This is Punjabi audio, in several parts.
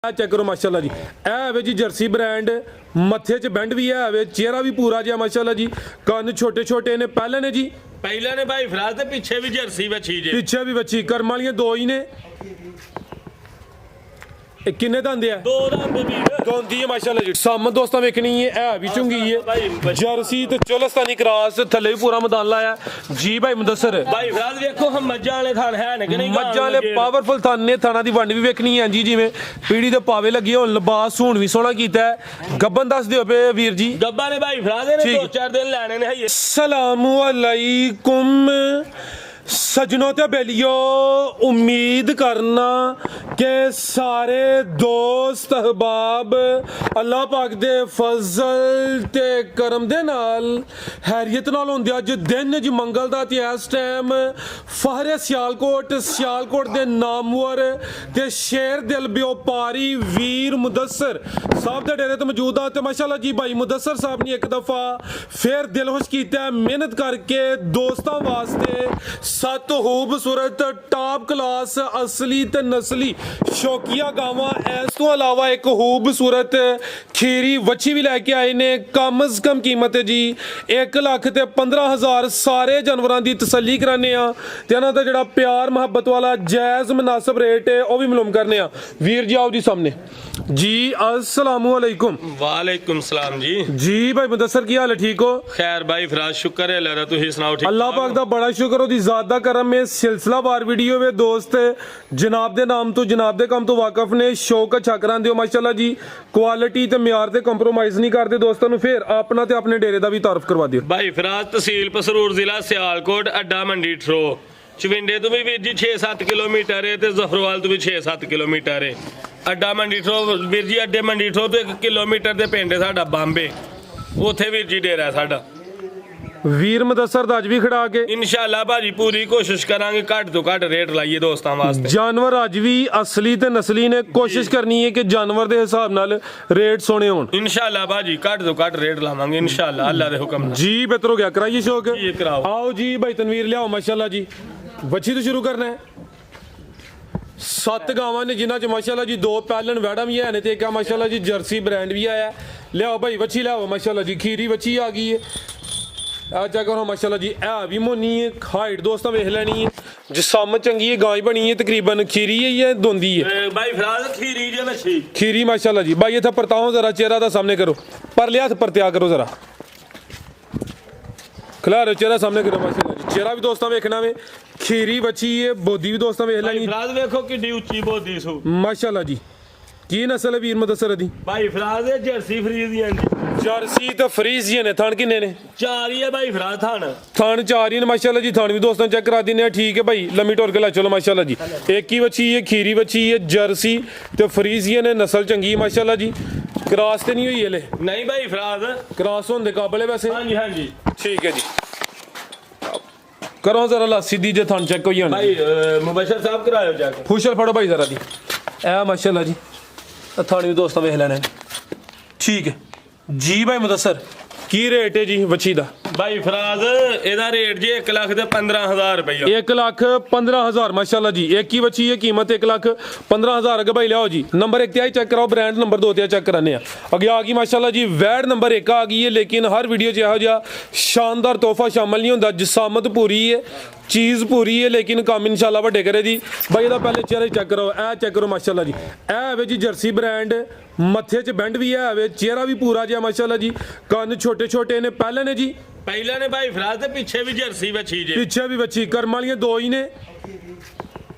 चेक करो माशाल्लाह जी, है जी जर्सी ब्रांड, मथे च बैंड भी है, चेहरा भी पूरा जिहा माशाल्लाह जी, कन्न छोटे छोटे ने। पहले ने जी पहले ने भाई फिराज ते पीछे भी जर्सी बची जे, पीछे भी बची। कर्म वालियां दो ही ने। किन्ने दंद है? दो दंद भी दोंदी है माशाल्लाह जी। सामत दोस्तां वेखनी है भी चुंगी है, जर्सी ते चोलस्तानी क्रॉस, थल्ले भी पूरा मैदान लाया जी। भाई मुदस्सर भाई फिराज देखो हम मज्जां वाले थान है ने कि नहीं, मज्जां वाले पावरफुल थान ने। थाना दी वंड भी वेखनी है जी, जिवें पीढ़ी दे पावे लगे होण, लिबास हुण भी सोहना कीता है। गब्बन दस दिओ पे वीर जी। गब्बा ने भाई फिराज ने 2-4 दिन लैने ने है। सलामु अलैकुम सजनों ते बेलियो, उम्मीद करना कि सारे दोस्त अहबाब अल्लाह पाक दे फजल ते करम दे नाल हैरियत नाल होंदे। अज दिन ज मंगल दा ते इस टाइम फहरे सियालकोट दे नामवर ते शेर दिल व्यापारी वीर मुदस्सर साहब दे डेरे ते मौजूद आ। ते माशाल्लाह जी भाई मुदस्सर साहब ने एक दफा फिर दिल खुश कीता, मेहनत करके दोस्तां वास्ते 7 खूबसूरत टॉप क्लास असली ते नस्ली शौकिया गावां, इस तो अलावा एक खूबसूरत खीरी वच्छी भी लैके आए ने। कम अज कम कीमत है जी 1,15,000। सारे जानवरों की तसल्ली कराने ते इन्हां दा जिहड़ा प्यार मुहब्बत वाला जायज़ मुनासिब रेट है वह भी मालूम करने। वीर जी आओ जी सामने जी। अस्सलामु अलैकुम। वालेकुम सलाम जी। जी भाई मुदस्सर की हाल है? ठीक हो? खैर भाई फिराज शुक्र है अल्लाह दा, तुसीं सुनाओ ठीक? अल्लाह पाक दा बड़ा शुक्र, ओदी ज़ात दा करम में सिलसिलावार वीडियो वे दोस्त जनाब दे नाम तो जनाब दे काम तो वाकफ ने। शौक अच्छा करांदे हो माशाल्लाह जी, क्वालिटी ते म्यार ते कंप्रोमाइज नहीं करते दोस्तों नूं। फिर अपना ते अपने डेरे दा भी तारुफ करवा दियो। भाई फिराज तहसील पसरूर जिला सियालकोट, अड्डा मंडी ठरो, चविंडे तो भी वीर जी 6-7 किलोमीटर है, ते जफरवाल तो भी 6-7 किलोमीटर है। अड्डा मंडी ठरो वीर जी, अड्डे मंडी ठरो तो 1 किलोमीटर दे पिंड है साडा बांबे, उत्थे वीर जी डेरा है साडा। वीर मुदस्सर दा अज भी खड़ा के इंशाअल्लाह भाजी पूरी कोशिश करांगे घट तो घट रेट लाइए दोस्तां वास्ते। जानवर अज भी असली ते नस्ली ने, कोशिश करनी है कि जानवर दे हिसाब नाल रेट सोने होण। इंशाअल्लाह भाजी घट तो घट रेट लावांगे इंशाअल्लाह अल्लाह दे हुक्म नाल। जी बेहतर हो गया, कराइए शौक। ये कराओ। आओ जी भाई तनवीर लियाओ माशाल्लाह जी। बच्ची तो शुरू करना है। 7 गावां ने जिन्हां च माशाल्लाह जी 2 पैलन वैड़ा भी है ने ते एक माशाल्लाह जी जर्सी ब्रांड भी आया। लियाओ भाई बच्ची लियाओ माशाल्लाह जी। खीरी बच्ची आ गई है, चेक करो माशाल्लाह जी। है भी मोनी है, हाइट दोस्तों वेख लैनी है, जिसामत चंगी है, गाय बनी है तकरीबन। खीरी है या दोंदी है? भाई फिराज खीरी जे बच्ची खीरी माशाल्लाह जी। भाई इत्थे परताओ जरा, चेहरा दा सामने करो, पर लिया हथ परत्या करो जरा, खिला रहे चेहरा सामने करो माशाल्लाह जी। चेहरा भी दोस्तों वेखना में। खीरी बच्ची है, बोदी भी दोस्तों वेख लैनी फिराज देखो किड्डी उच्ची बोदी सु माशाल्लाह जी। की नस्ल है वीर मुदस्सर दी? भाई फिराज जर्सी फ्रीजियन जर्सी तो फ्रीजियन है। थान किन्ने ने? 4 ही है भाई फिराज थान 4 ही ने माशाल्लाह जी। थान भी दोस्तों चेक करा देने। ठीक है भाई, लम्मी टोर के ला चलो माशाल्लाह जी। एक ही बच्ची है, खीरी बच्ची है, जर्सी तो फ्रीजियन है, नस्ल चंगी है माशाल्लाह जी। क्रॉस तो नहीं हुई है? नहीं भाई फिराज क्रॉस होने काबल है वैसे। हाँ जी हाँ जी ठीक है जी। करो जरा ला सीधी जे थान चेक होई भाई मुबशर साहब करायो जाके। खुशल फड़ो भाई जरा दी। ए माशाल्लाह जी थान भी दोस्तों वेख लेने। ठीक है जी भाई मुदस्सर की रेट है जी बच्ची दा? भाई फिराज एदा रेट जी 1,15,000 रुपया। 1,15,000 माशाल्लाह जी। एक ही बच्ची है, कीमत 1,15,000। अगे भाई लियाओ जी। नंबर 1 त्याई चेक कराओ, ब्रांड नंबर 2 त्याई चेक कराने अगे आ गई माशाल्लाह जी। वैड नंबर 1 आ गई है, लेकिन हर वीडियो च यहो जिहा शानदार तोहफा शामिल नहीं होंदा। जिसामत पूरी है, चीज़ पूरी है, लेकिन काम इंशाल्लाह वड्डे करे जी। भाई इहदा पहले चेहरा चेक करो, ए चेक करो माशाल्लाह जी। ए जी जर्सी ब्रांड, मथे च बैंड भी है, चेहरा भी पूरा जिहा माशाल्लाह जी, कन्न छोटे छोटे ने। पहले ने जी पहले ने भाई फिराज पीछे भी जर्सी बची जे, पीछे भी बच्ची। कर्म वालियां 2 ही ने।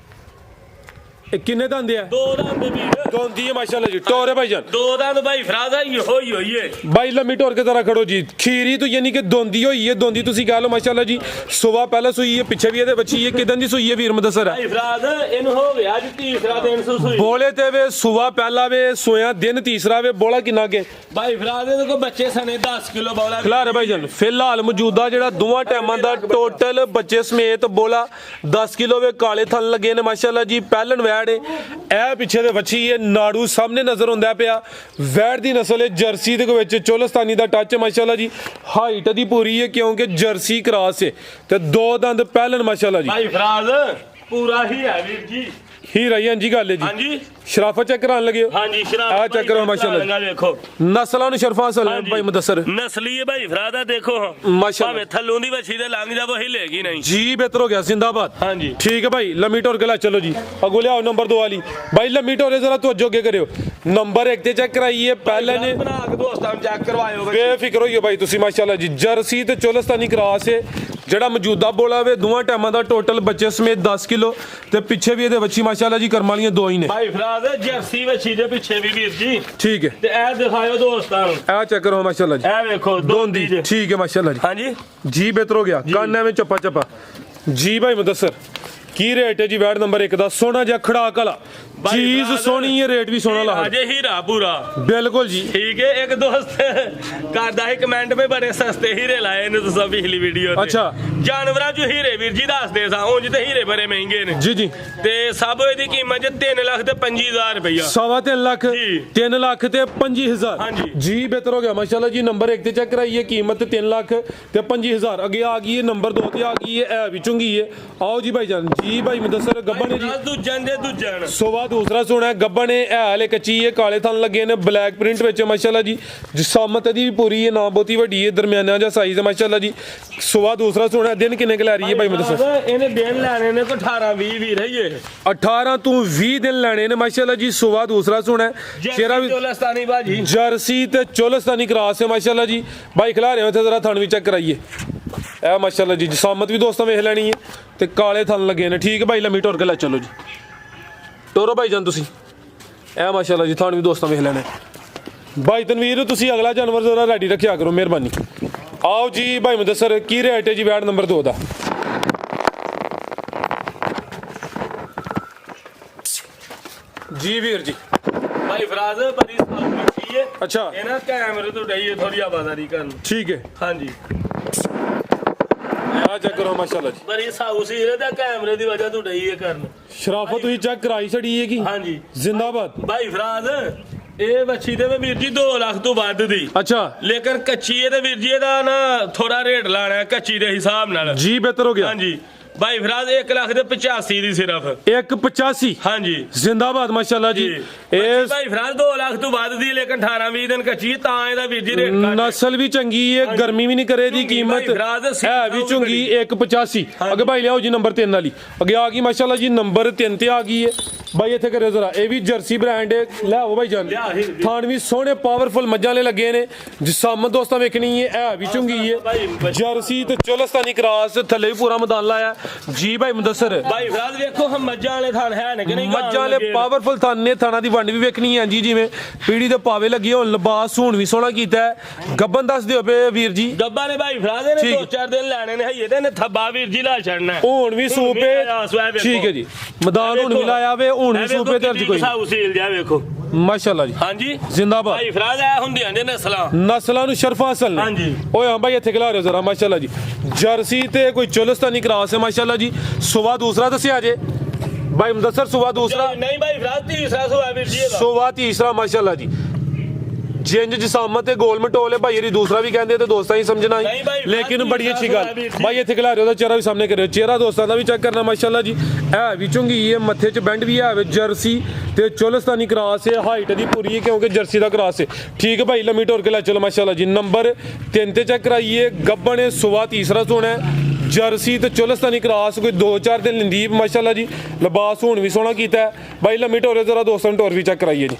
किन्ने दंद है? 2 दंद भी दोंदी है माशाल्लाह जी। टोर है भाईजान 2 दंद भाई फिराज है होई है भाई। लम्मी टोर के तरह खड़ो जी। खीरी तो यानी कि दोंदी होई है, दोंदी तुसी कह लो माशाल्लाह जी। सुबह पहले सुई है, पीछे भी है बच्ची है। किदन दी सुई है वीर मुदस्सर? भाई फिराज इन हो गया आज तीसरा दिन सुई बोले ते वे सुबह पहला वे सोया दिन तीसरा वे। बोला किन्ना के भाई फिराज देखो बच्चे सने 10 किलो बोला खिला रहे भाईजान। फिलहाल मौजूदा जेड़ा दोवां टाइमां दा टोटल बच्चे समेत बोला 10 किलो वे काले थन लगे ने माशाल्लाह जी। पहलन वैड़ है, पिछे दे बच्ची है, नाड़ू सामने नजर आंदा पिया। वैड़ दी नस्ल है, जर्सी दे विच चोलस्तानी दा टच माशाल्लाह जी। हाइट दी पूरी है क्योंकि जर्सी क्रॉस है ते 2 दंद पहलन माशाल्लाह जी। भाई फिराज पूरा ही है वीर जी। ਹੀਰਾ ਹੀ ਹਾਂਜੀ ਗੱਲ ਹੈ ਜੀ ਹਾਂਜੀ ਸ਼ਰਾਫਤ ਚੈੱਕ ਕਰਾਉਣ ਲੱਗੇ ਹੋ ਹਾਂਜੀ ਸ਼ਰਾਬ ਆ ਚੈੱਕ ਕਰੋ ਮਾਸ਼ਾਅੱਲਾ ਦੇਖੋ ਨਸਲਾਂ ਨੂੰ ਸ਼ਰਫਾਂ ਅਸਲ ਨੇ ਭਾਈ ਮੁਦੱਸਰ ਨਸਲੀ ਹੈ ਭਾਈ ਫਰਾਦਾ ਦੇਖੋ ਮਾਸ਼ਾਅੱਲਾ ਭਾਵੇਂ ਥੱਲੋਂ ਦੀ ਵੱਛੀ ਦੇ ਲੰਘ ਜਾ ਉਹ ਹਿਲੇਗੀ ਨਹੀਂ ਜੀ ਬਿਹਤਰ ਹੋ ਗਿਆ ਜ਼ਿੰਦਾਬਾਦ ਹਾਂਜੀ ਠੀਕ ਹੈ ਭਾਈ ਲੰਮੀ ਟੋਰ ਕੇ ਲਾ ਚਲੋ ਜੀ ਅਗੋ ਲਿਆਓ ਨੰਬਰ 2 ਵਾਲੀ ਭਾਈ ਲੰਮੀ ਟੋਰੇ ਜ਼ਰਾ ਤਵੱਜੋ ਅੱਗੇ ਕਰਿਓ ਨੰਬਰ 1 ਤੇ ਚੈੱਕ ਕਰਾਈਏ ਪਹਿਲੇ ਨੇ ਬਣਾ ਕੇ ਦੋਸਤਾਂ ਨੂੰ ਚੈੱਕ ਕਰਵਾਇਓ ਬੇਫਿਕਰ ਹੋਈਓ ਭਾਈ ਤੁਸੀਂ ਮਾਸ਼ਾਅੱਲਾ ਜੀ ਜਰਸੀ ਤੇ ਚੋਲਸਤਾਨੀ ਕ੍ਰਾਸ ਹੈ ਜਿਹੜਾ ਮੌਜੂਦਾ ਬੋਲਾ ਵੇ ਦੋਵਾਂ ਟਾਈਮਾਂ ਦਾ ਟੋਟਲ ਬੱਚੇ ਸਮੇਤ 10 ਕਿਲੋ ਤੇ ਪਿੱਛੇ ਵੀ ਇਹਦੇ ਬੱਚੀ ਮਾਸ਼ਾਅੱਲਾ ਜੀ ਕਰਮ ਵਾਲੀਆਂ ਦੋ ਹੀ ਨੇ ਭਾਈ ਫਰਾਦ ਜਰਸੀ ਵੱਛੀ ਦੇ ਪਿੱਛੇ ਵੀ ਵੀਰ ਜੀ ਠੀਕ ਹੈ ਤੇ ਇਹ ਦਿਖਾਇਓ ਦੋਸਤਾਂ ਨੂੰ ਆ ਚੈੱਕ ਕਰੋ ਮਾਸ਼ਾਅੱਲਾ ਜੀ ਇਹ ਵੇਖੋ ਦੋਂਦੀ ਠੀਕ ਹੈ ਮਾਸ਼ਾਅੱਲਾ ਜੀ ਹਾਂਜੀ ਜੀ ਬਿਹਤਰ ਹੋ ਗਿਆ ਕੰਨ ਐਵੇਂ ਚੱਪਾ ਚੱਪਾ ਜੀ ਭਾਈ ਮੁਦੱਸਰ ਕੀ ਰੇਟ ਹੈ ਜੀ ਵੈਟ ਨੰਬਰ 1 ਦਾ ਸੋਹਣਾ ਜਿਹਾ ਖੜਾਕ ਵਾਲਾ ਚੀਜ਼ ਸੋਹਣੀ ਹੈ ਰੇਟ ਵੀ ਸੋਹਣਾ ਲਾ ਅਜੇ ਹੀਰਾ ਪੂਰਾ ਬਿਲਕੁਲ ਜੀ ਠੀਕ ਹੈ ਇੱਕ ਦੋਸਤ ਕਰਦਾ ਹੈ ਕਮੈਂਟ ਵਿੱਚ ਬੜੇ ਸਸਤੇ ਹੀਰੇ ਲਾਏ ਨੇ ਤੁਸੀਂ ਪਿਛਲੀ ਵੀਡੀਓ ਤੇ ਅੱਛਾ ਜਾਨਵਰਾਂ ਚ ਹੀਰੇ ਵੀਰ ਜੀ ਦੱਸਦੇ ਸਾਂ ਉਂਝ ਤੇ ਹੀਰੇ ਬੜੇ ਮਹਿੰਗੇ ਨੇ ਜੀ ਜੀ ਤੇ ਸਭ ਇਹਦੀ ਕੀਮਤ 3 ਲੱਖ ਤੇ 25000 ਰੁਪਇਆ 3.5 ਲੱਖ ਜੀ। 3 ਲੱਖ ਤੇ 25000 ਹਾਂਜੀ। ਜੀ ਬਿਹਤਰ ਹੋ ਗਿਆ ਮਾਸ਼ਾਅੱਲਾ ਜੀ ਨੰਬਰ 1 ਤੇ ਚੈੱਕ ਕਰਾਈਏ ਕੀਮਤ 3 ਲੱਖ ਤੇ 25000 ਅੱਗੇ ਆ ਗਈ ਹੈ ਨੰਬਰ 2 ਤੇ ਆ ਗਈ ਹੈ ਇਹ ਵਿੱਚੋਂ ਗਈ ਹੈ ਆਓ ਜੀ ਭਾਈ ਜਾਨ ਜੀ ਭਾਈ ਮੁਦੱਸਰ ਗੱਬਣ ਹੈ ਜੀ ਦੂਜਣ ਸੋਵਾ ਦੂਸਰਾ ਸੋਨਾ ਹੈ ਗੱਬਣ ਹੈ ਇਹ ਹਾਲੇ ਕੱਚੀ ਹੈ ਕਾਲੇ ਥਣ ਲੱਗੇ ਨੇ ਬਲੈਕ ਪ੍ਰਿੰਟ ਵਿੱਚ ਮਾਸ਼ਾਅੱਲਾ ਜੀ ਜਿਸਾਮਤ ਦੀ ਵੀ ਪੂਰੀ ਹੈ ਨਾ ਬਹੁਤੀ ਵੱਡੀ ਹੈ ਦਰਮਿਆਨਾ ਜਿਹਾ ਸਾਈਜ਼ ਹੈ ਮਾਸ਼ਾਅੱਲਾ ਜੀ ਸੋਵਾ ਦੂਸਰਾ ਸੋਨਾ ਦਿਨ ਕਿੰਨੇ ਕੁ ਲੈ ਰਹੀ ਹੈ ਭਾਈ ਮੁਦੱਸਰ ਇਹਨੇ ਦਿਨ ਲੈਣੇ ਨੇ ਕੋ 18 20 ਵੀ ਰਹੀਏ 18 ਤੋਂ 20 ਦਿਨ ਲੈਣੇ ਨੇ ਮਾਸ਼ਾਅੱਲਾ ਜੀ ਸੋਵਾ ਦੂਸਰਾ ਸੋਨਾ ਹੈ ਚਿਹਰਾ ਵੀ ਚੋਲਸਤਾਨੀ ਬਾਜੀ ਜਰਸੀ ਤੇ ਚੋਲਸਤਾਨੀ ਕ੍ਰਾਸ ਹੈ ਮਾਸ਼ਾਅੱਲਾ ਜੀ ਭਾਈ ਖਿਲਾ ਰਹੇ ਹੋ ਇੱਥੇ ਜ਼ਰਾ ਥਣ ਵੀ ਚੈੱਕ ਕਰਾਈਏ ਇਹ ਮਾਸ਼ਾਅੱਲਾ ਜੀ ਜਿਸਾਮਤ ਵੀ ਦੋਸਤਾਂ ਵੇਖ ਲੈਣੀ ਹੈ ਤੇ ਕਾਲੇ ਥਣ ਲੱਗੇ ਨੇ ਠੀਕ ਹੈ ਭਾਈ ਲੰਮੀ ਟੁਰ ਕੇ ਲੈ ਚਲੋ ਜੀ ਟੋਰੋ ਭਾਈ ਜਾਨ ਤੁਸੀਂ ਇਹ ਮਾਸ਼ਾਅੱਲਾ ਜੀ ਥਣ ਵੀ ਦੋਸਤਾਂ ਵੇਖ ਲੈਣੇ ਭਾਈ ਤਨਵੀਰ ਤੁਸੀਂ ਅਗਲਾ ਜਾਨਵਰ ਜ਼ਰਾ ਰੈਡੀ ਰੱਖਿਆ ਕਰੋ ਮਿਹਰਬਾਨੀ ਆਓ ਜੀ ਭਾਈ ਮੁਦੱਸਰ ਕੀ ਰੇਟ ਹੈ ਜੀ ਵੈਟ ਨੰਬਰ 2 ਦਾ ਜੀ ਵੀਰ ਜੀ ਭਾਈ ਫਰਾਜ਼ ਬੜੀ ਸੌਖੀ ਹੈ ਅੱਛਾ ਇਹਨਾਂ ਕੈਮਰੇ ਤੋਂ ਡਈਏ ਥੋੜੀ ਆਵਾਜ਼ਾਰੀ ਕਰਨ ਠੀਕ ਹੈ ਹਾਂਜੀ ਆ ਚੈੱਕ ਕਰੋ ਮਾਸ਼ਾਅੱਲਾ ਜੀ ਬੜੀ ਸਾਊ ਸੀ ਇਹਦੇ ਕੈਮਰੇ ਦੀ ਵਜ੍ਹਾ ਤੋਂ ਡਈਏ ਕਰਨ ਸ਼ਰਾਫਤ ਤੁਸੀਂ ਚੈੱਕ ਕਰਾਈ ਛੜੀ ਹੈ ਕੀ ਹਾਂਜੀ ਜ਼ਿੰਦਾਬਾਦ ਭਾਈ ਫਰਾਜ਼ ਇਹ ਵੱਛੀ ਤੇ ਵੀਰ ਜੀ 2 ਲੱਖ ਤੋਂ ਵੱਧ ਦੀ ਅੱਛਾ ਲੇਕਿਨ ਕੱਚੀ ਇਹਦੇ ਵੀਰ ਜੀ ਇਹਦਾ ਨਾ ਥੋੜਾ ਰੇਟ ਲਾਣਾ ਹੈ ਕੱਚੀ ਦੇ ਹਿਸਾਬ ਨਾਲ ਜੀ ਬਿਹਤਰ ਹੋ ਗਿਆ ਹਾਂਜੀ ਭਾਈ ਫਰਾਜ਼ 1 ਲੱਖ ਤੇ 85 ਦੀ ਸਿਰਫ 185 ਹਾਂਜੀ ਜ਼ਿੰਦਾਬਾਦ ਮਾਸ਼ਾਅੱਲਾ ਜੀ ਇਹ ਭਾਈ ਫਰਾਜ਼ 2 ਲੱਖ ਤੋਂ ਵੱਧ ਦੀ ਲੇਕਿਨ 18 20 ਦਿਨ ਕੱਚੀ ਤਾਂ ਇਹਦਾ ਵੀਰ ਜੀ ਰੇਟ ਘੱਟ ਨਸਲ ਵੀ ਚੰਗੀ ਹੈ ਗਰਮੀ ਵੀ ਨਹੀਂ ਕਰੇ ਦੀ ਕੀਮਤ ਹੈ ਵੀ ਚੰਗੀ 185 ਅੱਗੇ ਭਾਈ ਲਿਆਓ ਜੀ ਨੰਬਰ 3 ਵਾਲੀ ਅੱਗੇ ਆ ਗਈ ਮਾਸ਼ਾਅੱਲਾ ਜੀ ਨੰਬਰ 3 ਤੇ ਆ ਗਈ ਹੈ ਭਾਈ ਇੱਥੇ ਕਰਿਓ ਜ਼ਰਾ ਇਹ ਵੀ ਜਰਸੀ ਬ੍ਰਾਂਡ ਹੈ ਲਿਆਓ ਭਾਈ ਜਾਨ ਥਾਣ ਵੀ ਸੋਹਣੇ ਪਾਵਰਫੁਲ ਮੱਝਾਂ ਵਾਲੇ ਲੱਗੇ ਨੇ ਜਿਸਾਮਤ ਦੋਸਤਾਂ ਵੇਖਣੀ ਹੈ ਵੀ ਚੰਗੀ ਹੈ ਜਰਸੀ ਤੇ ਚੋਲਸਤਾਨੀ ਕ੍ਰਾਸ ਥੱਲੇ ਵੀ ਪੂਰਾ ਮੈਦਾਨ ਲਾਇਆ ਜੀ ਭਾਈ ਮੁਦੱਸਰ ਭਾਈ ਫਰਾਜ਼ ਵੇਖੋ ਹਮ ਮੱਝਾਂ ਵਾਲੇ ਥਾਣ ਹੈ ਨੇ ਕਿ ਨਹੀਂ ਮੱਝਾਂ ਵਾਲੇ ਪਾਵਰਫੁਲ ਥਾਣ ਨੇ ਥਾਣਾ ਦੀ ਵੰਡ ਵੀ ਵੇਖਣੀ ਹੈ ਜੀ ਜਿਵੇਂ ਪੀੜੀ ਦੇ ਪਾਵੇ ਲੱਗੀ ਹੋਣ ਲਿਬਾਸ ਹੁਣ ਵੀ ਸੋਹਣਾ ਕੀਤਾ ਹੈ ਗੱਬਨ ਦੱਸ ਦਿਓ ਬੇ ਵੀਰ ਜੀ ਗੱਬਾ ਨੇ ਭਾਈ ਫਰਾਜ਼ ਨੇ 2-4 ਦਿਨ ਲੈਣੇ ਨੇ ਹਈਏ ਤੇ ਨੇ ਥੱਬਾ ਵੀਰ ਜੀ ਲਾ ਛੱਡਣਾ ਹੁਣ ਵੀ ਸੂਪੇ ਠੀਕ ਹੈ ਜੀ ਮੈਦਾਨ ਹੁਣ ਵੀ ਲਾਇਆ ਵੇ ਹੁਣ ਵੀ ਸੂਪੇ ਤੇ ਅਰਜ ਕੋਈ ਸਾਊ ਸੀਲ ਜਾ ਵੇਖੋ ਮਾਸ਼ਾਅੱਲਾ ਜੀ ਹਾਂਜੀ ਜ਼ਿੰਦਾਬਾਦ ਭਾਈ ਫਰਾਜ਼ ਆ ਹੁੰਦੀਆਂ ਨੇ ਨਸਲਾਂ ਨੂੰ ਸ਼ਰਫਾ ਅਸਲ ਨੇ ਹਾਂਜੀ ਓਏ ਹਾਂ ਭਾਈ ਇੱਥੇ ਖਿਲਾ ਰਹੇ ਜ਼ਰਾ ਮਾਸ਼ਾਅੱਲਾ ਜੀ ਜਰਸੀ ਤੇ ਕੋਈ ਚੋਲਸਤਾਨੀ ਕ੍ਰਾਸ ਹੈ ਮਾਸ਼ਾਅੱਲਾ ਜੀ ਸੁਬਾ ਦੂਸਰਾ ਦੱਸਿਆ ਜੇ ਭਾਈ ਮੁਦੱਸਰ ਸੁਬਾ ਦੂਸਰਾ ਨਹੀਂ ਭਾਈ ਫਰਾਜ਼ ਤੀਸਰਾ ਸੁਬਾ ਵੀਰ ਜੀ ਇਹਦਾ ਸੁਬਾ ਤੀਸਰਾ ਮਾਸ਼ਾਅੱਲਾ ਜੀ ਜਿੰਜ ਜਿਸਾਮਤ ਤੇ ਗੋਲ ਮਟੋਲੇ ਭਾਈ ਇਹਦੀ ਦੂਸਰਾ ਵੀ ਕਹਿੰਦੇ ਤੇ ਦੋਸਤਾਂ ਹੀ ਸਮਝਣਾ ਲੇਕਿਨ ਬੜੀ ਅੱਛੀ ਗੱਲ ਭਾਈ ਇੱਥੇ ਖਿਲਾ ਰਹੇ ਉਹਦਾ ਚਿਹਰਾ ਵੀ ਸਾਹਮਣੇ ਕਰਿਓ ਚਿਹਰਾ ਦੋਸਤਾਂ ਦਾ ਵੀ ਚੈੱਕ ਕਰਨਾ ਮਾਸ਼ਾਅੱਲਾ ਜੀ ਇਹ ਵੀ ਚੁੰਗੀ ਹੈ ਮੱਥੇ 'ਚ ਬੈਂਡ ਵੀ ਹੈ ਜਰਸੀ ਤੇ ਚੋਲਸਤਾਨੀ ਕ੍ਰਾਸ ਹੈ ਹਾਈਟ ਦੀ ਪੂਰੀ ਹੈ ਕਿਉਂਕਿ ਜਰਸੀ ਦਾ ਕ੍ਰਾਸ ਹੈ ਠੀਕ ਹੈ ਭਾਈ ਲੰਮੀ ਟੋਰ ਕੇ ਲੈ ਚਲੋ ਮਾਸ਼ਾਅੱਲਾ ਜੀ ਨੰਬਰ 3 ਤੇ ਚੈੱਕ ਕਰਾਈਏ ਗੱਬਣ ਹੈ ਸੁਬਾ ਤੀਸਰਾ ਸੋਨਾ ਹੈ ਜਰਸੀ ਤੇ ਚੋਲਸਤਾਨੀ ਕ੍ਰਾਸ ਕੋਈ 2-4 ਦਿਨ ਲਿੰਦੀ ਮਾਸ਼ਾਅੱਲਾ ਜੀ ਲਿਬਾਸ ਹੁਣ ਵੀ ਸੋਹਣਾ ਕੀਤਾ ਭਾਈ ਲੰਮੀ ਟੋਰੇ ਜ਼ਰਾ ਦੋਸਤਾਂ ਨੂੰ ਟੋਰ ਵੀ ਚੈੱਕ ਕਰਾਈਏ ਜੀ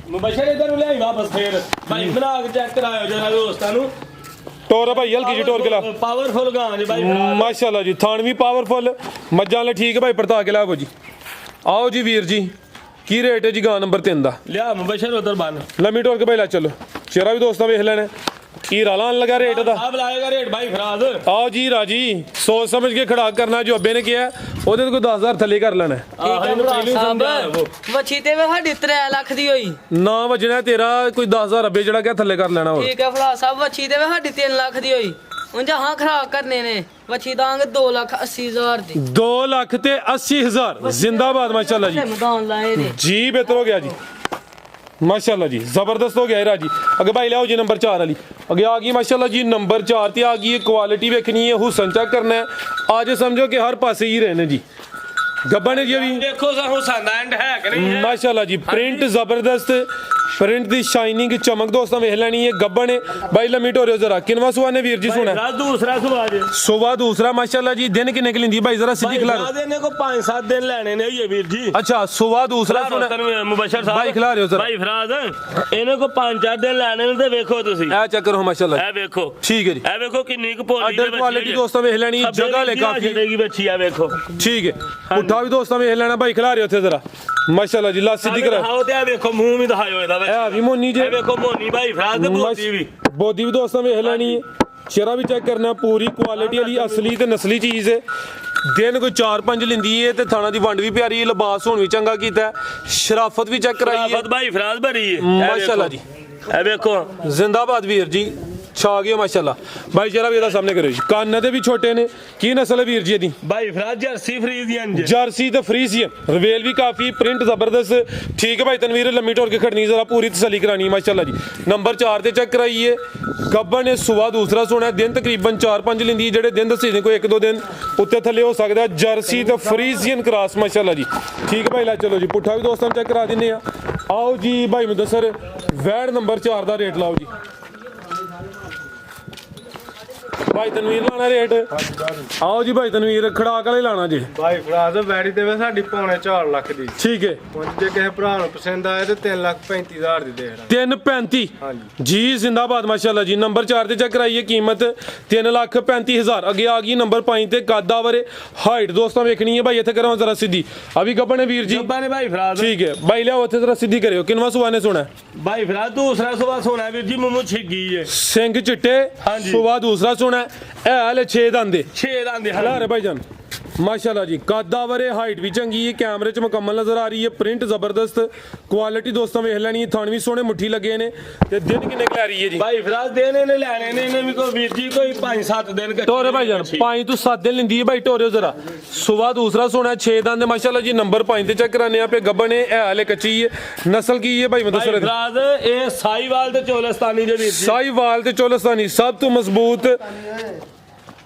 ਮੁਬਸ਼ਰ ਇਧਰ ਨੂੰ ਲਿਆਈ ਵਾਪਸ ਫੇਰ ਭਾਈ ਬਣਾ ਕੇ ਚੈੱਕ ਕਰਾਇਓ ਜਰਾ ਦੋਸਤਾਂ ਨੂੰ ਟੋਰ ਭਾਈ ਹਲਕੀ ਜੀ ਟੋਰ ਕੇ ਲਾ ਪਾਵਰਫੁਲ ਗਾਂ ਜੀ ਭਾਈ ਮਾਸ਼ਾਅੱਲਾ ਜੀ ਥਾਣ ਵੀ ਪਾਵਰਫੁਲ ਮੱਝਾਂ ਵਾਲੇ ਠੀਕ ਹੈ ਭਾਈ ਪਰਤਾ ਕੇ ਲਾਓ ਜੀ ਆਓ ਜੀ ਵੀਰ ਜੀ ਕੀ ਰੇਟ ਹੈ ਜੀ ਗਾਂ ਨੰਬਰ 3 ਦਾ ਲਿਆ ਮੁਬਸ਼ਰ ਉਧਰ ਬੰਨ ਲੰਮੀ ਟੋਰ ਕੇ ਭਾਈ ਲਾ ਚਲੋ ਚਿਹਰਾ ਵੀ ਦੋਸਤਾਂ ਵੇਖ ਲੈਣਾ ਕੀ ਰਾਲਾਂ ਲਗਾ ਰੇਟ ਦਾ ਆਪ ਲਾਏਗਾ ਰੇਟ ਭਾਈ ਫਰਾਜ਼ ਆਓ ਜੀ ਰਾਜੀ ਸੋਚ ਸਮਝ ਕੇ ਖੜਾ ਕਰਨਾ ਜੋ ਅੱਬੇ ਨੇ ਕਿਹਾ ਉਹਦੇ ਤੇ ਕੋਈ 10000 ਥੱਲੇ ਕਰ ਲੈਣਾ ਵੱਛੀ ਤੇ ਵੀ ਸਾਡੀ 3 ਲੱਖ ਦੀ ਹੋਈ ਨਾ ਵਜਣਾ ਤੇਰਾ ਕੋਈ 10000 ਅੱਬੇ ਜਿਹੜਾ ਕਿਹਾ ਥੱਲੇ ਕਰ ਲੈਣਾ ਹੋਰ ਠੀਕ ਹੈ ਭਲਾ ਸਾਹਿਬ ਵੱਛੀ ਤੇ ਵੀ ਸਾਡੀ 3 ਲੱਖ ਦੀ ਹੋਈ ਉਂਝ ਹਾਂ ਖਰਾਕ ਕਰਨੇ ਨੇ ਵੱਛੀ ਦਾਂਗੇ 2,80,000 ਦੀ 2 ਲੱਖ ਤੇ 80,000 ਜ਼ਿੰਦਾਬਾਦ ਮਾਸ਼ਾਅੱਲਾ ਜੀ ਮੈਦਾਨ ਲਾਏ ਨੇ ਜੀ ਬਿਹਤਰ ਹੋ ਗਿਆ ਜੀ ਮਾਸ਼ਾਅੱਲਾ ਜੀ ਜ਼ਬਰਦਸਤ ਹੋ ਗਿਆ ਰਾਜੀ ਅੱਗੇ ਭਾਈ ਲਿਆਓ ਜੀ ਨੰਬਰ 4 ਵਾਲੀ ਅੱਗੇ ਆ ਗਈ ਮਾਸ਼ਾਅੱਲਾ ਜੀ ਨੰਬਰ 4 ਤੇ ਆ ਗਈ ਹੈ ਕੁਆਲਿਟੀ ਵੇਖਣੀ ਹੈ ਹੁਸਨ ਚੈੱਕ ਕਰਨਾ ਹੈ ਅੱਜ ਸਮਝੋ ਕਿ ਹਰ ਪਾਸੇ ਹੀ ਰਹੇ ਨੇ ਜੀ ਗੱਬਣ ਜੀ ਵੀ ਦੇਖੋ ਹੁਸਨ ਐਂਡ ਹੈ ਕਿ ਨਹੀਂ ਹੈ ਮਾਸ਼ਾਅੱਲਾ ਜੀ ਪ੍ਰਿੰਟ ਜ਼ਬਰਦਸਤ ਪ੍ਰਿੰਟ ਦੀ ਸ਼ਾਈਨਿੰਗ ਚਮਕ ਦੋਸਤਾਂ ਵੇਖ ਲੈਣੀ ਹੈ ਗੱਬਣ ਹੈ ਬਾਈ ਲੰਮੀ ਢੋਰਿਓ ਜ਼ਰਾ ਕਿੰਨਵਾ ਸੁਆ ਨੇ ਵੀਰ ਜੀ ਸੁਣਾ ਭਾਈ ਦੂਸਰਾ ਸੁਆ ਜੇ ਸੁਬਾ ਦੂਸਰਾ ਮਾਸ਼ਾਅੱਲਾ ਜੀ ਦਿਨ ਕਿੰਨੇ ਕਿ ਲਿੰਦੀ ਭਾਈ ਜ਼ਰਾ ਸਿੱਧੀ ਖਿਲਾ ਭਾਈ ਇਹਨੇ ਕੋ 5-7 ਦਿਨ ਲੈਣੇ ਨੇ ਹੋਈਏ ਵੀਰ ਜੀ ਅੱਛਾ ਸੁਬਾ ਦੂਸਰਾ ਸੁਣਾ ਮੁਬਸ਼ਰ ਸਾਹਿਬ ਭਾਈ ਖਿਲਾ ਰਿਓ ਜ਼ਰਾ ਭਾਈ ਫਰਾਜ਼ ਇਹਨੇ ਕੋ 5-4 ਦਿਨ ਲੈਣੇ ਨੇ ਤੇ ਵੇਖੋ ਤੁਸੀਂ ਇਹ ਚੱਕਰ ਹੋ ਮਾਸ਼ਾਅੱਲਾ ਇਹ ਵੇਖੋ ਠੀਕ ਹੈ ਜੀ ਇਹ ਵੇਖੋ ਕਿੰਨੀ ਕੁ ਭੋਲੀ ਅੱਡਰ ਕੁਆਲਿਟੀ ਦੋਸਤਾਂ ਵੇਖ ਲੈਣੀ ਜਗ੍ਹਾ ਲੈ ਕਾਫੀ ਦੇਗੀ ਬੱਚੀ ਆ ਵੇਖੋ ਠੀਕ ਹੈ ਪੁੱਠਾ ਵੀ ਦੋਸਤਾਂ ਵੇਖ ਲੈਣਾ ਭਾਈ ਖਿਲਾ ਰਿਓ ਉੱਥੇ ਜ਼ਰਾ ਮਾਸ਼ਾਅੱਲਾ ਜੀ ਲਾ ਸਿੱਧੀ ਕਰਾ ਦਿਖਾਓ ਤੇ ਆ ਵੇਖੋ ਮੂੰਹ ਵੀ ਦਿਖਾਇਓ ਇਹਦਾ ਇਹ ਵੀ ਮੋਨੀ ਜੇ ਇਹ ਵੇਖੋ ਮੋਨੀ ਭਾਈ ਫਰਾਜ਼ ਤੇ ਬੋਦੀ ਵੀ ਬੋਦੀ ਵੀ ਦੋਸਤਾਂ ਵੇਖ ਲੈਣੀ ਹੈ ਚਿਹਰਾ ਵੀ ਚੈੱਕ ਕਰਨਾ ਪੂਰੀ ਕੁਆਲਿਟੀ ਵਾਲੀ ਅਸਲੀ ਤੇ ਨਸਲੀ ਚੀਜ਼ ਹੈ ਦਿਨ ਕੋਈ 4-5 ਲਿੰਦੀ ਹੈ ਤੇ ਥਾਣਾ ਦੀ ਵੰਡ ਵੀ ਪਿਆਰੀ ਹੈ ਲਿਬਾਸ ਹੁਣ ਵੀ ਚੰਗਾ ਕੀਤਾ ਸ਼ਰਾਫਤ ਵੀ ਚੈੱਕ ਕਰਾਈ ਹੈ ਸ਼ਰਾਫਤ ਭਾਈ ਫਰਾਜ਼ ਭਰੀ ਹੈ ਮਾਸ਼ਾਅੱਲਾ ਜੀ ਇਹ ਵੇਖੋ ਜ਼ਿੰਦਾਬਾਦ ਵੀਰ ਜੀ ਛਾ ਗਿਆ ਮਾਸ਼ਾਅੱਲਾ ਭਾਈ ਜਰਾ ਵੀ ਇਹਦਾ ਸਾਹਮਣੇ ਕਰੋ ਜੀ ਕੰਨ ਦੇ ਵੀ ਛੋਟੇ ਨੇ ਕੀ ਨਸਲ ਹੈ ਵੀਰ ਜੀ ਇਹਦੀ ਭਾਈ ਫਰਾਜ਼ ਜਰਸੀ ਫਰੀਜ਼ੀਅਨ ਜਰਸੀ ਤੇ ਫਰੀਜ਼ੀਅਨ ਰਵੇਲ ਵੀ ਕਾਫੀ ਪ੍ਰਿੰਟ ਜ਼ਬਰਦਸਤ ਠੀਕ ਹੈ ਭਾਈ ਤਨਵੀਰ ਲੰਮੀ ਟੋਰ ਕੇ ਖੜਨੀ ਜ਼ਰਾ ਪੂਰੀ ਤਸੱਲੀ ਕਰਾਣੀ ਮਾਸ਼ਾਅੱਲਾ ਜੀ ਨੰਬਰ 4 ਤੇ ਚੈੱਕ ਕਰਾਈਏ ਗੱਬਨ ਨੇ ਸੁਬਾ ਦੂਸਰਾ ਸੋਣਾ ਦਿਨ ਤਕਰੀਬਨ 4-5 ਲਿੰਦੀ ਜਿਹੜੇ ਦਿਨ ਦੱਸੇ ਨੇ ਕੋਈ 1-2 ਦਿਨ ਉੱਤੇ ਥੱਲੇ ਹੋ ਸਕਦਾ ਜਰਸੀ ਤੇ ਫਰੀਜ਼ੀਅਨ ਕ੍ਰਾਸ ਮਾਸ਼ਾਅੱਲਾ ਜੀ ਠੀਕ ਹੈ ਭਾਈ ਲੈ ਚਲੋ ਜੀ ਪੁੱਠਾ ਵੀ ਦੋਸਤਾਂ ਚੈੱਕ ਕਰਾ ਦਿੰਨੇ ਆ ਆਓ ਜੀ ਭਾਈ ਮੁਦੱਸਰ ਵੈੜ ਨੰਬਰ 4 ਦਾ ਰੇਟ ਲਾਓ ਜੀ ਭਾਈ ਤਨਵੀਰ ਲਾਣਾ ਰੇਟ ਆਓ ਜੀ ਭਾਈ ਤਨਵੀਰ ਖੜਾਕ ਵਾਲੇ ਲਾਣਾ ਜੀ ਭਾਈ ਫਰਾਜ਼ ਵੈੜੀ ਦੇਵੇ ਸਾਡੀ ਪੌਣੇ 4 ਲੱਖ ਦੀ ਠੀਕ ਹੈ ਹੁਣ ਜੇ ਕਿਸੇ ਭਰਾ ਨੂੰ ਪਸੰਦ ਆਏ ਤੇ 3,35,000 ਦੀ ਦੇ ਦੇਣਾ 335 ਹਾਂਜੀ ਜੀ ਜ਼ਿੰਦਾਬਾਦ ਮਾਸ਼ਾਅੱਲਾ ਜੀ ਨੰਬਰ 4 ਤੇ ਚੈੱਕ ਕਰਾਈਏ ਕੀਮਤ 3,35,000 ਅੱਗੇ ਆ ਗਈ ਨੰਬਰ 5 ਤੇ ਕਾਦਾ ਵਰੇ ਹਾਈਟ ਦੋਸਤਾਂ ਵੇਖਣੀ ਹੈ ਭਾਈ ਇੱਥੇ ਕਰਾਂ ਜ਼ਰਾ ਸਿੱਧੀ ਅਭੀ ਗੱਬਣ ਹੈ ਵੀਰ ਜੀ ਜੱਬਾ ਨੇ ਭਾਈ ਫਰਾਜ਼ ਠੀਕ ਹੈ ਭਾਈ ਲਿਆਓ ਇੱਥੇ ਜ਼ਰਾ ਸਿੱਧੀ ਕਰਿਓ ਕਿੰਨਵਾ ਸੁਆ ਨੇ ਸੁਣਾ ਭਾਈ ਫਰਾਜ਼ ਦੂਸਰਾ ਸੁਆ ਸੋਣਾ ਵੀਰ ਜੀ ਮੂੰਹ ਛਿੱਗੀ ਹੈ ਸਿੰਘ ਚਿੱਟੇ ਹਾਂਜੀ। ਸੁਆ ਦੂਸਰਾ ਸੁਣਾ ਇਹ ਹਾਲੇ 6 ਦੰਦੇ 6 ਦੰਦ ਹਲਾ ਰੇ ਭਾਈ ਜਾਨ ਮਾਸ਼ਾਅੱਲਾ ਜੀ ਕਾਦਾ ਵਰੇ ਹਾਈਟ ਵੀ ਚੰਗੀ ਹੈ ਕੈਮਰੇ 'ਚ ਮੁਕੰਮਲ ਨਜ਼ਰ ਆ ਰਹੀ ਹੈ ਪ੍ਰਿੰਟ ਜ਼ਬਰਦਸਤ ਕੁਆਲਿਟੀ ਦੋਸਤਾਂ ਵੇਖ ਲੈਣੀ ਹੈ ਥਣ ਵੀ ਸੋਹਣੇ ਮੁੱਠੀ ਲੱਗੇ ਨੇ ਤੇ ਦਿਨ ਕਿੰਨੇ ਕੁ ਲੈ ਰਹੀ ਹੈ ਜੀ ਭਾਈ ਫਰਾਜ਼ ਦੇਣੇ ਨੇ ਲੈਣੇ ਨੇ ਇਹਨੇ ਵੀ ਕੋਈ ਵੀਰ ਜੀ ਕੋਈ 5-7 ਦਿਨ ਕੱਚੇ ਟੋਰੇ ਭਾਈ ਜਾਨ 5 ਤੋਂ 7 ਦਿਨ ਲਿੰਦੀ ਹੈ ਭਾਈ ਟੋਰਿਓ ਜ਼ਰਾ ਸੁਬਾ ਦੂਸਰਾ ਸੋਣਾ 6 ਦੰਦ ਮਾਸ਼ਾਅੱਲਾ ਜੀ ਨੰਬਰ 5 ਤੇ ਚੈੱਕ ਕਰਾਨੇ ਆ ਪੇ ਗੱਬਣ ਇਹ ਹਾਲੇ ਕੱਚੀ ਹੈ ਨਸਲ ਕੀ ਹੈ ਭਾਈ ਭਾਈ ਮੁਦੱਸਰ ਫਰਾਜ਼ ਇਹ ਸਾਈਵਾਲ ਤੇ ਚੋਲਸਤਾਨੀ ਦੇ ਵੀਰ ਜੀ ਸਾਈਵਾਲ ਤੇ ਚੋਲਸਤਾਨੀ ਸਭ ਤੋਂ ਮਜ਼ਬੂਤ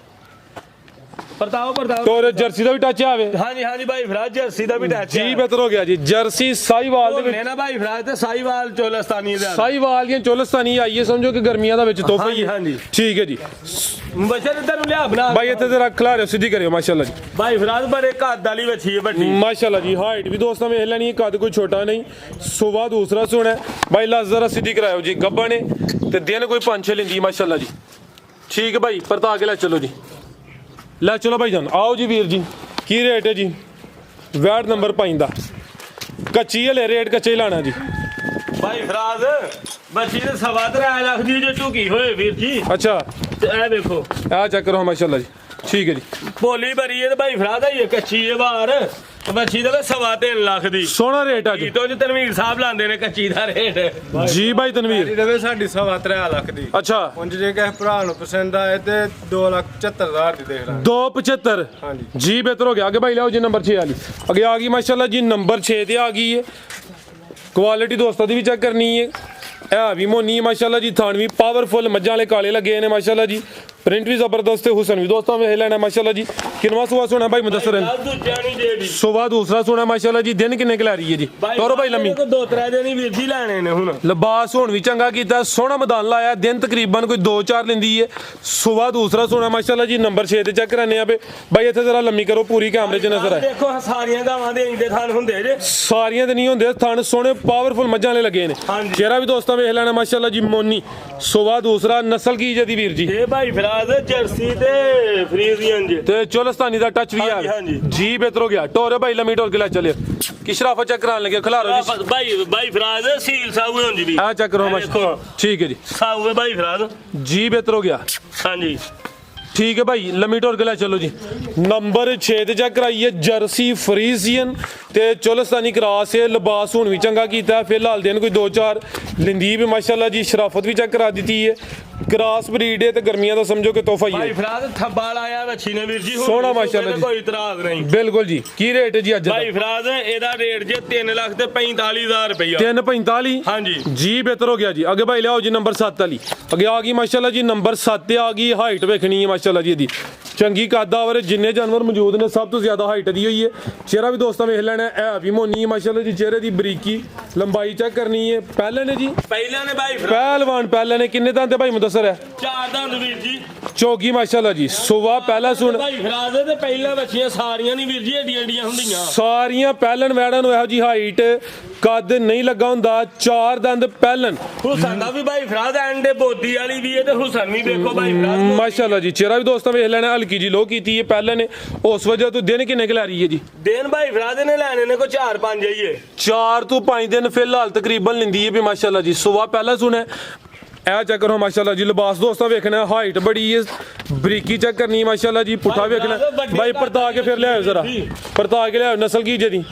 ਪਰਤਾਓ ਟੋਰੇ ਜਰਸੀ ਦਾ ਵੀ ਟੱਚ ਆਵੇ ਹਾਂਜੀ ਹਾਂਜੀ ਭਾਈ ਫਰਾਜ਼ ਜਰਸੀ ਦਾ ਵੀ ਟੱਚ ਜੀ ਬਿਹਤਰ ਹੋ ਗਿਆ ਜੀ ਜਰਸੀ ਸਾਈਵਾਲ ਦੇ ਵਿੱਚ ਨੇ ਨਾ ਭਾਈ ਫਰਾਜ਼ ਤੇ ਸਾਈਵਾਲ ਚੋਲਸਤਾਨੀ ਦੇ ਸਾਈਵਾਲ ਦੀਆਂ ਚੋਲਸਤਾਨੀ ਆਈਏ ਸਮਝੋ ਕਿ ਗਰਮੀਆਂ ਦਾ ਵਿੱਚ ਤੋਹਫਾ ਹੀ ਹੈ ਹਾਂਜੀ। ਠੀਕ ਹੈ ਜੀ ਮੁਬਸ਼ਰ ਇੱਧਰ ਨੂੰ ਲਿਆ ਬਣਾ ਭਾਈ ਇੱਥੇ ਜ਼ਰਾ ਖਿਲਾ ਰਿਓ ਸਿੱਧੀ ਕਰਿਓ ਮਾਸ਼ਾਅੱਲਾ ਜੀ ਭਾਈ ਫਰਾਜ਼ ਬੜੇ ਕੱਦ ਵਾਲੀ ਵੱਛੀ ਹੈ ਵੱਡੀ ਮਾਸ਼ਾਅੱਲਾ ਜੀ ਹਾਈਟ ਵੀ ਦੋਸਤਾਂ ਵੇਖ ਲੈਣੀ ਹੈ ਕੱਦ ਕੋਈ ਛੋਟਾ ਨਹੀਂ ਸੁਬਾ ਦੂਸਰਾ ਸੋਣਾ ਭਾਈ ਲਾ ਜ਼ਰਾ ਸਿੱਧੀ ਕਰਾਇਓ ਜੀ ਗੱਬਾ ਨੇ ਤੇ ਦਿਨ ਕੋਈ 5-6 ਲਿੰਦੀ ਮਾਸ਼ਾਅੱਲਾ ਜੀ ਠੀਕ ਹੈ ਭਾਈ ਪਰਤਾ ਕੇ ਲੈ ਚਲੋ ਜੀ ਲੈ ਚਲੋ ਭਾਈ ਜਾਨ ਆਓ ਜੀ ਵੀਰ ਜੀ ਕੀ ਰੇਟ ਹੈ ਜੀ ਵੈਟ ਨੰਬਰ 5 ਦਾ ਕੱਚੀ ਹਲੇ ਰੇਟ ਕੱਚੇ ਹੀ ਲਾਣਾ ਜੀ ਭਾਈ ਫਰਾਜ਼ ਬੱਚੀ ਦੇ 3.5 ਲੱਖ ਦੀ ਜੋ ਝੁਕੀ ਹੋਏ ਵੀਰ ਜੀ ਅੱਛਾ ਤੇ ਇਹ ਵੇਖੋ ਆ ਚੈੱਕ ਕਰੋ ਮਾਸ਼ਾਅੱਲਾ ਜੀ ਠੀਕ ਹੈ ਜੀ ਭੋਲੀ ਭਰੀ ਹੈ ਤੇ ਭਾਈ ਫਰਾਜ਼ ਆਈ ਕੱਚੀ ਹੈ ਬਾਹਰ ਬੱਚੀ ਦੇ 3.5 ਲੱਖ ਦੀ ਸੋਹਣਾ ਰੇਟ ਅੱਜ ਤੋਂ ਜੀ ਤਨਵੀਰ ਸਾਹਿਬ ਲਾਉਂਦੇ ਨੇ ਕੱਚੀ ਦਾ ਰੇਟ ਜੀ ਭਾਈ ਤਨਵੀਰ ਵੈੜੀ ਦੇਵੇ ਸਾਡੀ 3.5 ਲੱਖ ਦੀ ਅੱਛਾ ਹੁਣ ਜੇ ਕਿਸੇ ਭਰਾ ਨੂੰ ਪਸੰਦ ਆਏ ਤੇ 2,75,000 ਦੀ ਦੇ ਦੇਣਾ 275 ਹਾਂਜੀ ਜੀ ਬਿਹਤਰ ਹੋ ਗਿਆ ਅੱਗੇ ਭਾਈ ਲਿਆਓ ਜੀ ਨੰਬਰ 6 ਵਾਲੀ ਅੱਗੇ ਆ ਗਈ ਮਾਸ਼ਾਅੱਲਾ ਜੀ ਨੰਬਰ 6 ਤੇ ਆ ਗਈ ਹੈ ਕੁਆਲਿਟੀ ਦੋਸਤਾਂ ਦੀ ਵੀ ਚੈੱਕ ਕਰਨੀ ਹੈ ਇਹ ਵੀ ਮੋਨੀ ਮਾਸ਼ਾਅੱਲਾ ਜੀ ਥਾਣ ਵੀ ਪਾਵਰਫੁਲ ਮੱਝਾਂ ਵਾਲੇ ਕਾਲੇ ਲੱਗੇ ਨੇ ਮਾਸ਼ਾਅੱਲਾ ਜੀ ਪ੍ਰਿੰਟ ਵੀ ਜ਼ਬਰਦਸਤ ਹੈ ਹੁਸਨ ਵੀ ਦੋਸਤਾਂ ਵੇਖ ਲੈਣਾ ਮਾਸ਼ਾਅੱਲਾ ਜੀ ਕਿੰਨਵਾ ਸੁਆ ਸੋਣਾ ਭਾਈ ਮੁਦੱਸਰ ਦੂਜਾ ਨਹੀਂ ਜਿਹੜੀ ਸੁਬਾ ਦੂਸਰਾ ਸੋਣਾ ਮਾਸ਼ਾਅੱਲਾ ਜੀ ਦਿਨ ਕਿੰਨੇ ਕੁ ਲੈ ਰਹੀ ਹੈ ਜੀ ਤੋਰੋ ਭਾਈ ਲੰਮੀ 2-3 ਦਿਨ ਹੀ ਵੀਰ ਜੀ ਲੈਣੇ ਨੇ ਹੁਣ ਲਿਬਾਸ ਹੁਣ ਵੀ ਚੰਗਾ ਕੀਤਾ ਸੋਹਣਾ ਮੈਦਾਨ ਲਾਇਆ ਦਿਨ ਤਕਰੀਬਨ ਕੋਈ 2-4 ਲਿੰਦੀ ਹੈ ਸੁਬਾ ਦੂਸਰਾ ਸੋਣਾ ਮਾਸ਼ਾਅੱਲਾ ਜੀ ਨੰਬਰ 6 ਤੇ ਚੈੱਕ ਕਰਾਨੇ ਆ ਭਾਈ ਇੱਥੇ ਜ਼ਰਾ ਲੰਮੀ ਕਰੋ ਪੂਰੀ ਕੈਮਰੇ 'ਚ ਨਜ਼ਰ ਆਏ ਦੇਖੋ ਸਾਰੀਆਂ ਗਾਵਾਂ ਦੇ ਇੰਦੇ ਥਣ ਹੁੰਦੇ ਜੇ ਸਾਰੀਆਂ ਤੇ ਨਹੀਂ ਹੁੰਦੇ ਥਣ ਸੋਹਣੇ ਪਾਵਰਫੁਲ ਮੱਝਾਂ ਵਾਲੇ ਲੱਗੇ ਨੇ ਹਾਂਜੀ। ਚਿਹਰਾ ਵੀ ਦੋਸਤਾਂ ਵੇਖ ਲੈਣਾ ਮਾਸ਼ਾਅੱਲਾ ਜੀ ਮੋਨੀ ਸੁਬਾ ਦੂਸਰਾ ਨਸਲ ਕੀ ਜਦੀ ਵੀਰ ਜੀ ਇਹ ਭਾਈ ਫਰਾਜ਼ ਜਰਸੀ ਤੇ ਫਰੀਜ਼ੀਅਨ ਜੀ ਤੇ ਚੋਲਸਤਾਨੀ ਦਾ ਟੱਚ ਵੀ ਆ ਹਾਂਜੀ, ਹਾਂਜੀ। ਜੀ ਬਿਹਤਰ ਹੋ ਗਿਆ ਟੋਰੇ ਭਾਈ ਲੰਮੀ ਟੋਰ ਕੇ ਲੈ ਚੱਲੇ ਕਿ ਸ਼ਰਾਫਤ ਚੈੱਕ ਕਰਾਉਣ ਲੱਗੇ ਖਿਲਾਰੋ ਜੀ ਭਾਈ ਫਰਾਜ਼ ਸੀਲ ਸਾਊ ਹੁੰਦੀ ਵੀ ਆ ਚੈੱਕ ਕਰੋ ਇਹ ਮਾਸ਼ਾਅੱਲਾ ਦੇਖੋ। ਠੀਕ ਹੈ ਜੀ ਸਾਊ ਹੈ ਭਾਈ ਫਰਾਜ਼ ਜੀ ਬਿਹਤਰ ਹੋ ਗਿਆ ਹਾਂਜੀ ਠੀਕ ਹੈ ਭਾਈ ਲੰਮੀ ਟੋਰ ਕੇ ਲੈ ਚਲੋ ਜੀ ਨੰਬਰ 6 ਤੇ ਚੈੱਕ ਕਰਾਈਏ ਜਰਸੀ ਫਰੀਜ਼ੀਅਨ ਤੇ ਚੋਲਸਤਾਨੀ ਕਰਾਸ ਹੈ ਲਿਬਾਸ ਹੁਣ ਵੀ ਚੰਗਾ ਕੀਤਾ ਫਿਲਹਾਲ ਦਿਨ ਕੋਈ 2-4 ਲਿੰਦੀ ਵੀ ਮਾਸ਼ਾਅੱਲਾ ਜੀ ਸ਼ਰਾਫਤ ਵੀ ਚੈੱਕ ਕਰਾ ਦਿੱਤੀ ਹੈ ਕ੍ਰਾਸ ਬਰੀਡ ਹੈ ਤੇ ਗਰਮੀਆਂ ਦਾ ਸਮਝੋ ਕਿ ਤੋਹਫਾ ਹੀ ਭਾਈ ਹੈ ਫਰਾਜ਼ ਥੱਬਾ ਲਾਇਆ ਵੱਛੀ ਨੇ ਵੀਰ ਜੀ ਹੁਣ ਸੋਹਣਾ ਵੀ ਮਾਸ਼ਾਅੱਲਾ ਜੀ। ਕੋਈ ਇਤਰਾਜ਼ ਨਹੀਂ ਬਿਲਕੁਲ ਜੀ ਕੀ ਰੇਟ ਹੈ ਜੀ ਅੱਜ ਦਾ ਭਾਈ ਫਰਾਜ਼ ਇਹਦਾ ਰੇਟ ਜੇ 3,45,000 ਰੁਪਇਆ 345 ਹਾਂਜੀ ਜੀ ਬਿਹਤਰ ਹੋ ਗਿਆ ਜੀ ਅੱਗੇ ਭਾਈ ਲਿਆਓ ਜੀ ਨੰਬਰ 7 ਵਾਲੀ ਅੱਗੇ ਆ ਗਈ ਮਾਸ਼ਾਅੱਲਾ ਜੀ ਨੰਬਰ 7 ਤੇ ਆ ਗਈ ਹਾਈਟ ਵੇਖਣੀ ਹੈ ਮਾਸ਼ਾਅੱਲਾ ਜੀ ਇਹਦੀ ਚੰਗੀ ਕਾਦਾਵਰ ਜਿੰਨੇ ਜਾਨਵਰ ਮੌਜੂਦ ਨੇ ਸਭ ਤੋਂ ਜ਼ਿਆਦਾ ਹਾਈਟ ਦੀ ਹੋਈ ਹੈ। ਚਿਹਰਾ ਵੀ ਦੋਸਤਾਂ ਵੇਖ ਲੈਣਾ ਹੈ ਵੀ ਮੋਨੀ ਹੈ ਮਾਸ਼ਾਅੱਲਾ ਜੀ। ਚਿਹਰੇ ਦੀ ਬਰੀਕੀ ਲੰਬਾਈ ਚੈੱਕ ਕਰਨੀ ਹੈ। ਪਹਿਲੇ ਨੇ ਜੀ ਪਹਿਲਾਂ ਨੇ ਭਾਈ ਪਹਿਲਵਾਨ ਪਹਿਲੇ ਨੇ ਕਿੰਨੇ ਦੰਦ ਤੇ ਭਾਈ ਮੁਦੱਸਰ ਹੈ? 4 ਦੰਦ ਵੀਰ ਜੀ। ਚੌਗੀ ਮਾਸ਼ਾਅੱਲਾ ਜੀ। ਸੁਬਾ ਪਹਿਲਾ ਸੁਣ ਭਾਈ ਫਰਾਜ਼ ਤੇ ਪਹਿਲਾਂ ਬੱਚੀਆਂ ਸਾਰੀਆਂ ਨਹੀਂ ਵੀਰ ਜੀ ਏਡੀਆਂ ਹੁੰਦੀਆਂ। ਸਾਰੀਆਂ ਪਹਿਲਣ ਵੈੜਾਂ ਨੂੰ ਇਹੋ ਜੀ ਹਾਈਟ ਕੱਦ ਨਹੀਂ ਲੱਗਾ ਹੁੰਦਾ। 4 ਦੰਦ ਪਹਿਲਣ ਹੁਸਨ ਦਾ ਵੀ ਭਾਈ ਫਰਾਜ਼ ਐਂਡੇ ਬੋਦੀ ਵਾਲੀ ਵੀ ਹੈ ਤੇ ਹੁਸਨ ਵੀ ਦੇਖੋ ਭਾਈ ਫਰਾਜ਼ ਮਾਸ਼ਾਅੱਲਾ ਜੀ। ਚਿਹਰਾ ਵੀ ਦੋਸਤਾਂ ਵੇਖ ਲੈਣਾ ਹਲਕੀ ਜੀ ਲੋ ਕੀਤੀ ਹੈ ਪਹਿਲੇ ਨੇ। ਉਸ ਵਜ੍ਹਾ ਤੋਂ ਦਿਨ ਕਿੰਨੇ ਕੁ ਲੈ ਰਹੀ ਹੈ ਜੀ? ਦਿਨ ਭਾਈ ਫਰਾਜ਼ ਨੇ ਲੈਣੇ ਨੇ ਕੋ 4-5 ਜਾਈਏ 4 ਤੋਂ 5 ਦਿਨ ਫਿਲਹਾਲ ਤਕਰੀਬਨ ਲੈਂਦੀ ਹੈ ਵੀ ਮਾਸ਼ਾਅੱਲਾ ਜੀ। ਸੁਬਾ ਪਹਿਲਾ ਸੁਣਿਆ ਇਹ ਚੈੱਕ ਕਰੋ ਮਾਸ਼ਾਅੱਲਾ ਜੀ। ਲਿਬਾਸ ਦੋਸਤਾਂ ਵੇਖਣਾ ਹਾਈਟ ਬੜੀ ਹੈ ਬਰੀਕੀ ਚੈੱਕ ਕਰਨੀ ਹੈ ਮਾਸ਼ਾਅੱਲਾ ਜੀ। ਪੁੱਠਾ ਵੇਖਣਾ ਭਾਈ ਪਰਤਾ ਕੇ ਫਿਰ ਲਿਆਓ ਜ਼ਰਾ ਪਰਤਾ ਕੇ ਲਿਆਓ। ਨਸਲ ਕੀ ਜਿਹਦੀ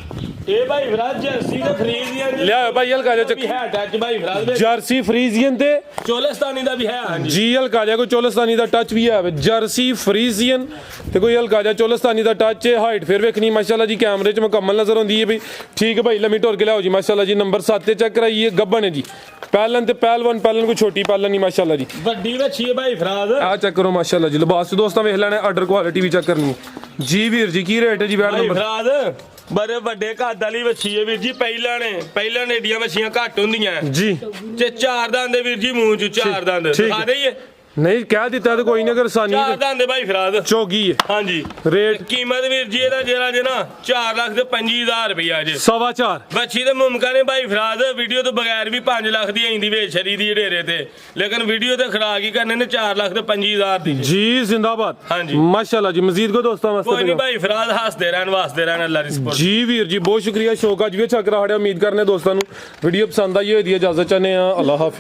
ਇਹ ਭਾਈ ਫਰਾਜ਼ ਜਰਸੀ ਤੇ ਫਰੀਜ਼ੀਅਨ ਲਿਆਓ ਭਾਈ ਹਲਕਾ ਜਿਹਾ ਵੀ ਹੈ ਟੱਚ ਭਾਈ ਫਰਾਜ਼ ਜਰਸੀ ਫਰੀਜ਼ੀਅਨ ਤੇ ਚੋਲਿਸਤਾਨੀ ਦਾ ਵੀ ਹੈ ਹਾਂਜੀ ਜੀ ਹਲਕਾ ਜਿਹਾ ਕੋਈ ਚੋਲਿਸਤਾਨੀ ਦਾ ਟੱਚ ਵੀ ਹੈ। ਜਰਸੀ ਫਰੀਜ਼ੀਅਨ ਤੇ ਕੋਈ ਹਲਕਾ ਜਿਹਾ ਚੋਲਿਸਤਾਨੀ ਦਾ ਟੱਚ ਹੈ। ਹਾਈਟ ਫਿਰ ਵੇਖਣੀ ਮਾਸ਼ਾਅੱਲਾ ਜੀ ਕੈਮਰੇ 'ਚ ਮੁਕੰਮਲ ਨਜ਼ਰ ਆਉਂਦੀ ਹੈ ਵੀ ਠੀਕ ਹੈ ਭਾਈ। ਲੰਮੀ ਢੋਰ ਕੇ ਲਿਆਓ ਜੀ ਮਾਸ਼ਾਅੱਲਾ ਜੀ। ਨੰਬਰ 7 ਤੇ ਚੈੱਕ ਕਰਾਈਏ ਗੱਬਨ ਹੈ ਜੀ। ਪਹਿਲਨ ਤੇ ਪਹਿਲਵਾਨ ਪਹਿਲਨ ਕੋਈ ਛੋਟੀ ਪਹਿਲਨ ਨਹੀਂ ਮਾਸ਼ਾਅੱਲਾ ਜੀ। ਵੱਡੀ ਵੱਛੀ ਹੈ ਭਾਈ ਫਰਾਜ਼ ਆ ਚੈੱਕ ਕਰੋ ਮਾਸ਼ਾਅੱਲਾ ਜੀ। ਲਿਬਾਸ ਦੋਸਤਾਂ ਵੇਖ ਲੈਣਾ ਆਰਡਰ ਕੁਆਲਿਟੀ ਵੀ ਚੈੱਕ ਕਰਨੀ ਜੀ। ਵੀਰ ਜੀ ਕੀ ਰੇਟ ਹੈ ਜੀ ਵੈੜ ਭਾਈ ਨੰਬਰ? ਫਰਾਜ਼ ਬੜੇ ਵੱਡੇ ਕੱਦ ਵਾਲੀ ਵੱਛੀ ਹੈ ਵੀਰ ਜੀ। ਪਹਿਲਾਂ ਨੇ ਏਡੀਆਂ ਵੱਛੀਆਂ ਘੱਟ ਹੁੰਦੀਆਂ ਜੀ ਤੇ 4 ਦੰਦ ਦੇ ਵੀਰ ਜੀ ਮੂੰਹ ਚ 4 ਦੰਦ ਠੀਕ। ਦਿਖਾ ਦਈਏ ਨਹੀਂ ਕਹਿ ਦਿੱਤਾ ਤੇ ਕੋਈ ਨਹੀਂ ਅਗਰ ਸਾਨੀ 4 ਦੰਦ ਦੇ ਭਾਈ ਫਰਾਜ਼ ਚੌਗੀ ਹੈ। ਹਾਂਜੀ ਰੇਟ ਕੀਮਤ ਵੀਰ ਜੀ ਇਹਦਾ ਜਿਹੜਾ ਜੇ ਨਾ 4,25,000 ਰੁਪਇਆ ਜੇ 4.25 ਬੱਚੀ ਤੇ ਮੁਮਕਨ ਹੈ ਭਾਈ ਫਰਾਜ਼ ਵੀਡੀਓ ਤੋਂ ਬਗੈਰ ਵੀ 5 ਲੱਖ ਦੀ ਆਈਂਦੀ ਵੇਚ ਛਰੀ ਦੀ ਢੇਰੇ ਤੇ ਲੇਕਿਨ ਵੀਡੀਓ ਤੇ ਖਰਾਕ ਹੀ ਕਰਨੇ ਨੇ 4,25,000 ਦੀ ਜੀ ਜ਼ਿੰਦਾਬਾਦ ਹਾਂਜੀ। ਮਾਸ਼ਾਅੱਲਾ ਜੀ। ਮਜ਼ੀਦ ਕੋ ਦੋਸਤਾਂ ਕੋਈ ਵਾਸਤੇ ਨਹੀਂ ਭਾਈ ਫਰਾਜ਼ ਹੱਸਦੇ ਰਹਿਣ ਵਾਸਤੇ ਰਹਿਣ ਅੱਲਾ ਰਿਸਪੋਰਟ ਜੀ ਵੀਰ ਜੀ ਬਹੁਤ ਸ਼ੁਕਰੀਆ। ਸ਼ੌਕ ਅੱਜ ਵੀ ਅੱਛਾ ਕਰਾ ਹੜਿਆ। ਉਮੀਦ ਕਰਨੇ ਦੋਸਤਾਂ ਨੂੰ ਵੀਡੀਓ ਪਸੰਦ ਆਈ ਹੋਈ ਦੀ ਇਜਾਜ਼ਤ ਚਾਹਨੇ ਆ। ਅੱਲਾਹ ਹਾਫਿਜ਼।